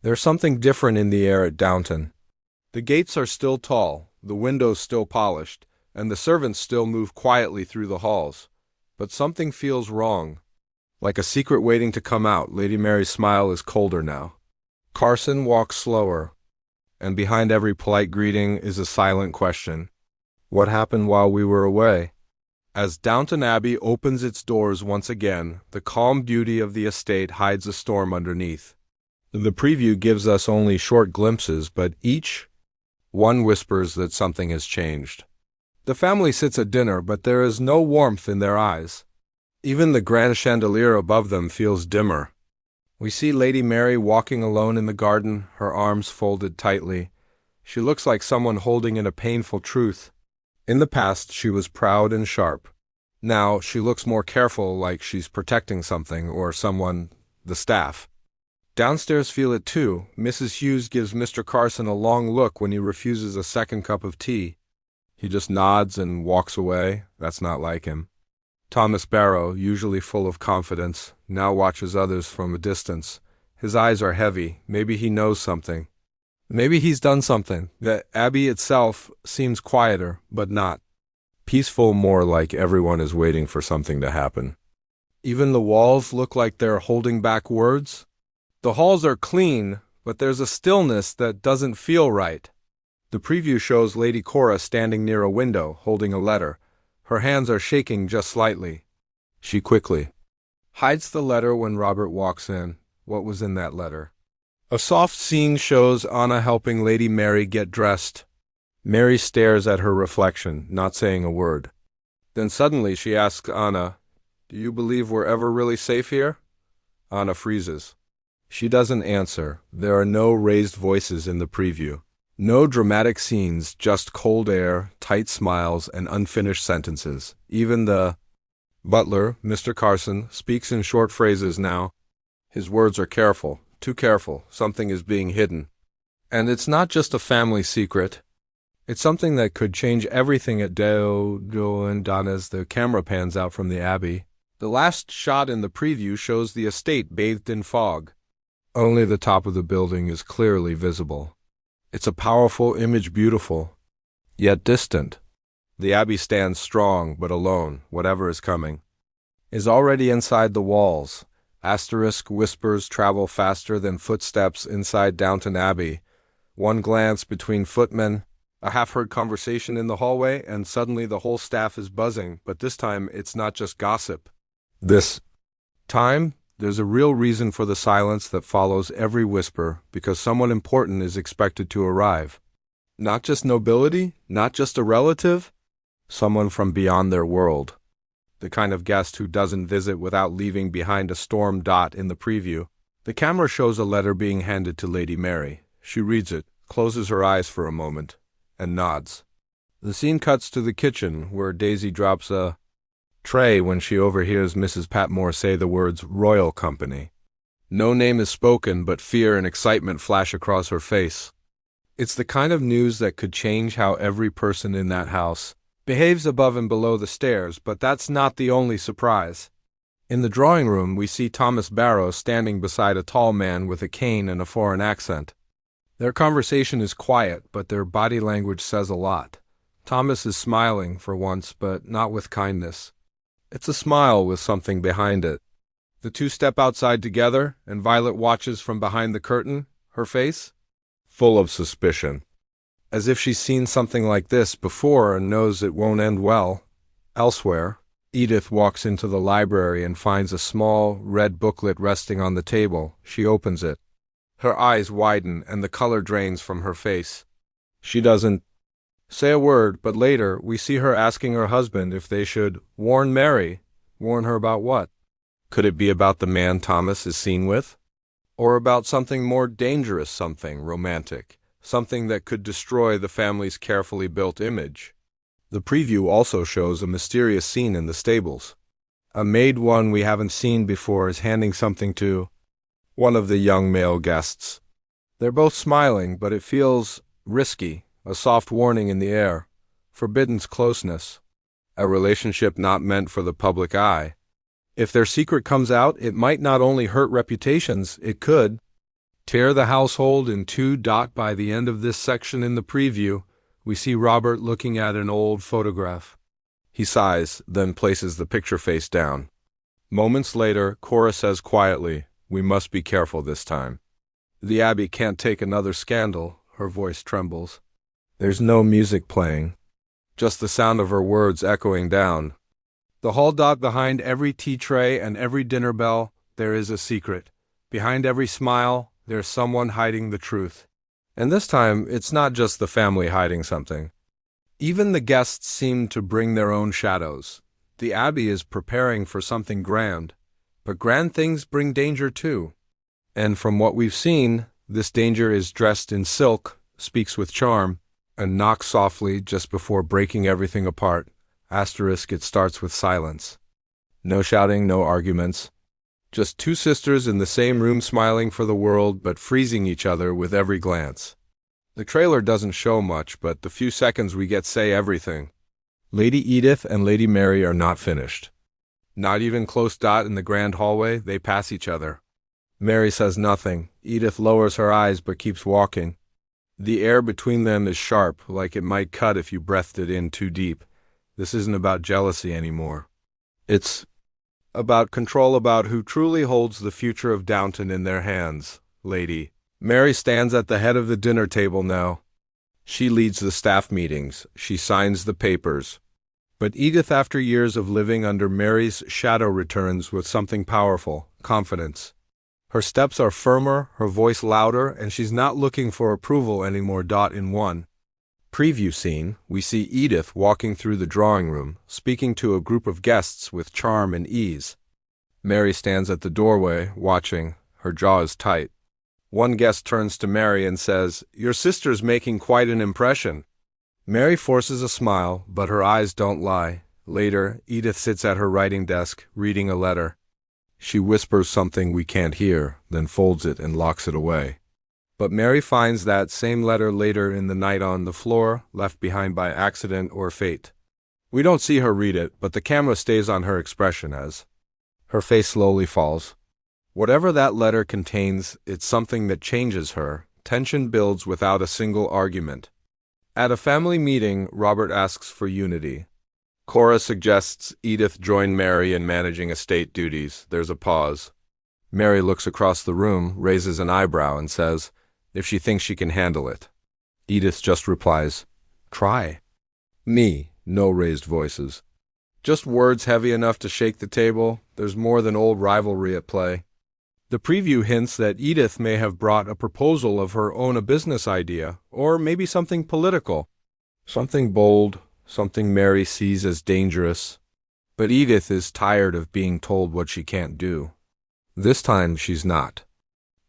There's something different in the air at Downton. The gates are still tall, the windows still polished, and the servants still move quietly through the halls. But something feels wrong. Like a secret waiting to come out, Lady Mary's smile is colder now. Carson walks slower, and behind every polite greeting is a silent question. What happened while we were away? As Downton Abbey opens its doors once again, the calm beauty of the estate hides a storm underneath. The preview gives us only short glimpses, but each one whispers that something has changed. The family sits at dinner, but there is no warmth in their eyes. Even the grand chandelier above them feels dimmer. We see Lady Mary walking alone in the garden, her arms folded tightly. She looks like someone holding in a painful truth. In the past, she was proud and sharp. Now, she looks more careful, like she's protecting something or someone, the staff. Downstairs feel it too. Mrs. Hughes gives Mr. Carson a long look when he refuses a second cup of tea. He just nods and walks away. That's not like him. Thomas Barrow, usually full of confidence, now watches others from a distance. His eyes are heavy. Maybe he knows something. Maybe he's done something. The Abbey itself seems quieter, but not. Peaceful, more like everyone is waiting for something to happen. Even the walls look like they're holding back words. The halls are clean, but there's a stillness that doesn't feel right. The preview shows Lady Cora standing near a window, holding a letter. Her hands are shaking just slightly. She quickly hides the letter when Robert walks in. What was in that letter? A soft scene shows Anna helping Lady Mary get dressed. Mary stares at her reflection, not saying a word. Then suddenly she asks Anna, "Do you believe we're ever really safe here?" Anna freezes. She doesn't answer. There are no raised voices in the preview. No dramatic scenes, just cold air, tight smiles, and unfinished sentences. Even the butler, Mr. Carson, speaks in short phrases now. His words are careful, too careful. Something is being hidden. And it's not just a family secret. It's something that could change everything at Downton as the camera pans out from the Abbey. The last shot in the preview shows the estate bathed in fog. Only the top of the building is clearly visible. It's a powerful image, beautiful, yet distant. The Abbey stands strong but alone. Whatever is coming is already inside the walls. Asterisk whispers travel faster than footsteps inside Downton Abbey. One glance between footmen, a half-heard conversation in the hallway, and suddenly the whole staff is buzzing. But this time, it's not just gossip. This time, there's a real reason for the silence that follows every whisper, because someone important is expected to arrive. Not just nobility, not just a relative, someone from beyond their world. The kind of guest who doesn't visit without leaving behind a storm dot in the preview. The camera shows a letter being handed to Lady Mary. She reads it, closes her eyes for a moment, and nods. The scene cuts to the kitchen, where Daisy drops a tray when she overhears Mrs. Patmore say the words "Royal Company." No name is spoken, but fear and excitement flash across her face. It's the kind of news that could change how every person in that house behaves above and below the stairs, but that's not the only surprise. In the drawing room, we see Thomas Barrow standing beside a tall man with a cane and a foreign accent. Their conversation is quiet, but their body language says a lot. Thomas is smiling for once, but not with kindness. It's a smile with something behind it. The two step outside together, and Violet watches from behind the curtain, her face full of suspicion. As if she's seen something like this before and knows it won't end well. Elsewhere, Edith walks into the library and finds a small, red booklet resting on the table. She opens it. Her eyes widen and the color drains from her face. She doesn't say a word, but later we see her asking her husband if they should warn Mary. Warn her about what? Could it be about the man Thomas is seen with? Or about something more dangerous, something romantic, something that could destroy the family's carefully built image? The preview also shows a mysterious scene in the stables. A maid, one we haven't seen before, is handing something to one of the young male guests. They're both smiling, but it feels risky, a soft warning in the air, forbidden closeness, a relationship not meant for the public eye. If their secret comes out, it might not only hurt reputations, it could Tear the household in two. By the end of this section in the preview, we see Robert looking at an old photograph. He sighs, then places the picture face down. Moments later, Cora says quietly, "We must be careful this time. The Abbey can't take another scandal." Her voice trembles. There's no music playing, just the sound of her words echoing down. The hall. Behind every tea tray and every dinner bell, there is a secret. Behind every smile, there's someone hiding the truth. And this time, it's not just the family hiding something. Even the guests seem to bring their own shadows. The Abbey is preparing for something grand, but grand things bring danger too. And from what we've seen, this danger is dressed in silk, speaks with charm, and knocks softly just before breaking everything apart. It starts with silence. No shouting, no arguments. Just two sisters in the same room smiling for the world but freezing each other with every glance. The trailer doesn't show much, but the few seconds we get say everything. Lady Edith and Lady Mary are not finished. Not even close. In the grand hallway, they pass each other. Mary says nothing. Edith lowers her eyes but keeps walking. The air between them is sharp, like it might cut if you breathed it in too deep. This isn't about jealousy anymore. It's about control, about who truly holds the future of Downton in their hands. Lady Mary stands at the head of the dinner table now. She leads the staff meetings. She signs the papers. But Edith, after years of living under Mary's shadow, returns with something powerful: confidence. Her steps are firmer, her voice louder, and she's not looking for approval anymore. In one preview scene, we see Edith walking through the drawing room, speaking to a group of guests with charm and ease. Mary stands at the doorway, watching. Her jaw is tight. One guest turns to Mary and says, "Your sister's making quite an impression." Mary forces a smile, but her eyes don't lie. Later, Edith sits at her writing desk, reading a letter. She whispers something we can't hear, then folds it and locks it away. But Mary finds that same letter later in the night on the floor, left behind by accident or fate. We don't see her read it, but the camera stays on her expression as her face slowly falls. Whatever that letter contains, it's something that changes her. Tension builds without a single argument. At a family meeting, Robert asks for unity. Cora suggests Edith join Mary in managing estate duties. There's a pause. Mary looks across the room, raises an eyebrow, and says, if she thinks she can handle it. Edith just replies, "Try." Me, no raised voices. Just words heavy enough to shake the table. There's more than old rivalry at play. The preview hints that Edith may have brought a proposal of her own, a business idea, or maybe something political. Something bold, something Mary sees as dangerous. But Edith is tired of being told what she can't do. This time she's not.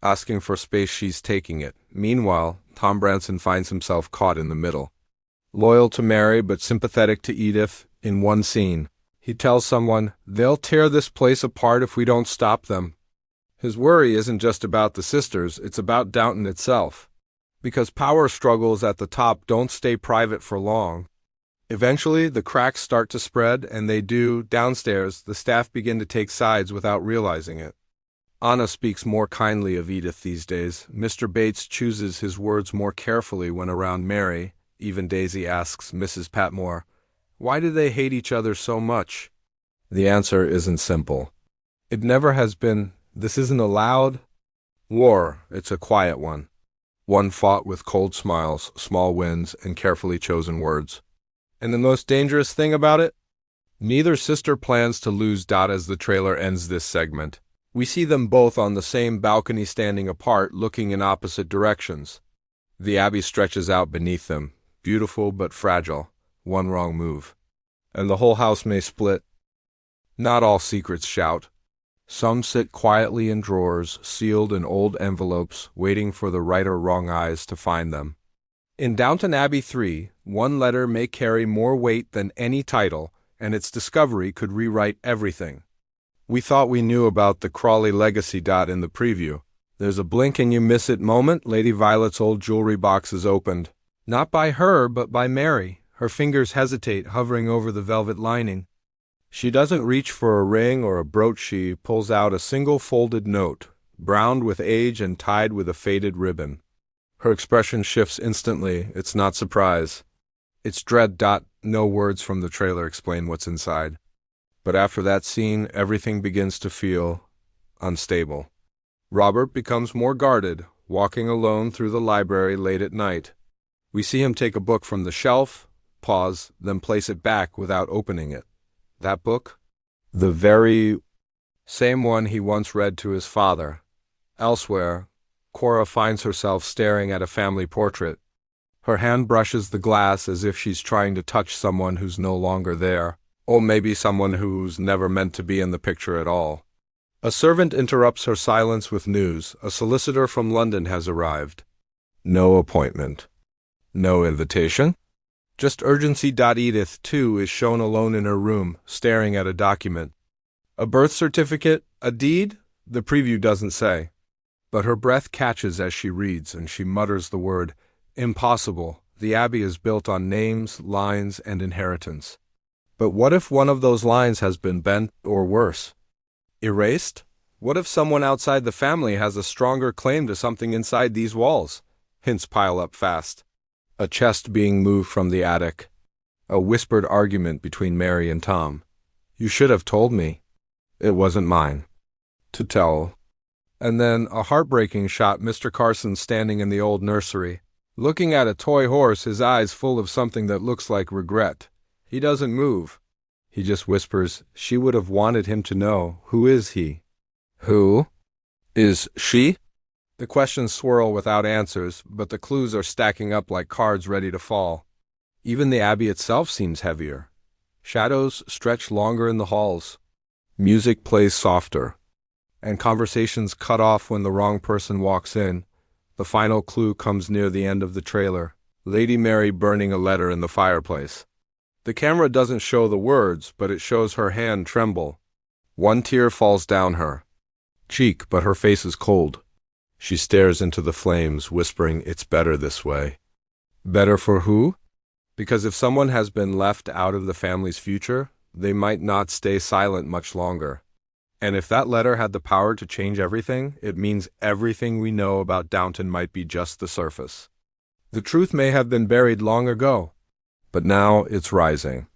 Asking for space, she's taking it. Meanwhile, Tom Branson finds himself caught in the middle. Loyal to Mary but sympathetic to Edith. In one scene, he tells someone, "They'll tear this place apart if we don't stop them." His worry isn't just about the sisters, it's about Downton itself. Because power struggles at the top don't stay private for long. Eventually, the cracks start to spread, and they do. Downstairs, the staff begin to take sides without realizing it. Anna speaks more kindly of Edith these days. Mr. Bates chooses his words more carefully when around Mary. Even Daisy asks Mrs. Patmore, "Why do they hate each other so much?" The answer isn't simple. It never has been. This isn't a loud war, it's a quiet one. One fought with cold smiles, small wins, and carefully chosen words. And the most dangerous thing about it? Neither sister plans to lose. As the trailer ends this segment, we see them both on the same balcony, standing apart, looking in opposite directions. The Abbey stretches out beneath them, beautiful but fragile. One wrong move, and the whole house may split. Not all secrets shout. Some sit quietly in drawers, sealed in old envelopes, waiting for the right or wrong eyes to find them. In Downton Abbey 3, one letter may carry more weight than any title, and its discovery could rewrite everything. We thought we knew about the Crawley legacy. In the preview, there's a blink and you miss it moment. Lady Violet's old jewelry box is opened. Not by her, but by Mary. Her fingers hesitate, hovering over the velvet lining. She doesn't reach for a ring or a brooch. She pulls out a single folded note. browned with age and tied with a faded ribbon. Her expression shifts instantly. It's not surprise. It's dread. No words from the trailer explain what's inside. But after that scene, everything begins to feel unstable. Robert becomes more guarded, walking alone through the library late at night. We see him take a book from the shelf, pause, then place it back without opening it. That book? The very same one he once read to his father. Elsewhere, Cora finds herself staring at a family portrait. Her hand brushes the glass as if she's trying to touch someone who's no longer there, or maybe someone who's never meant to be in the picture at all. A servant interrupts her silence with news. A solicitor from London has arrived. No appointment. No invitation. Just urgency. Edith, too, is shown alone in her room, staring at a document. A birth certificate? A deed? The preview doesn't say. But her breath catches as she reads, and she mutters the word, impossible. The Abbey is built on names, lines, and inheritance. But what if one of those lines has been bent, or worse, erased? What if someone outside the family has a stronger claim to something inside these walls? Hints pile up fast. A chest being moved from the attic. A whispered argument between Mary and Tom. You should have told me. It wasn't mine to tell. And then a heartbreaking shot. Mr. Carson standing in the old nursery, looking at a toy horse, his eyes full of something that looks like regret. He doesn't move. He just whispers, she would have wanted him to know. Who is he? Who is she? The questions swirl without answers, but the clues are stacking up like cards ready to fall. Even the Abbey itself seems heavier. Shadows stretch longer in the halls. Music plays softer. And conversations cut off when the wrong person walks in. The final clue comes near the end of the trailer. Lady Mary burning a letter in the fireplace. The camera doesn't show the words, but it shows her hand tremble. One tear falls down her cheek, but her face is cold. She stares into the flames, whispering, it's better this way. Better for who? Because if someone has been left out of the family's future, they might not stay silent much longer. And if that letter had the power to change everything, it means everything we know about Downton might be just the surface. The truth may have been buried long ago, but now it's rising.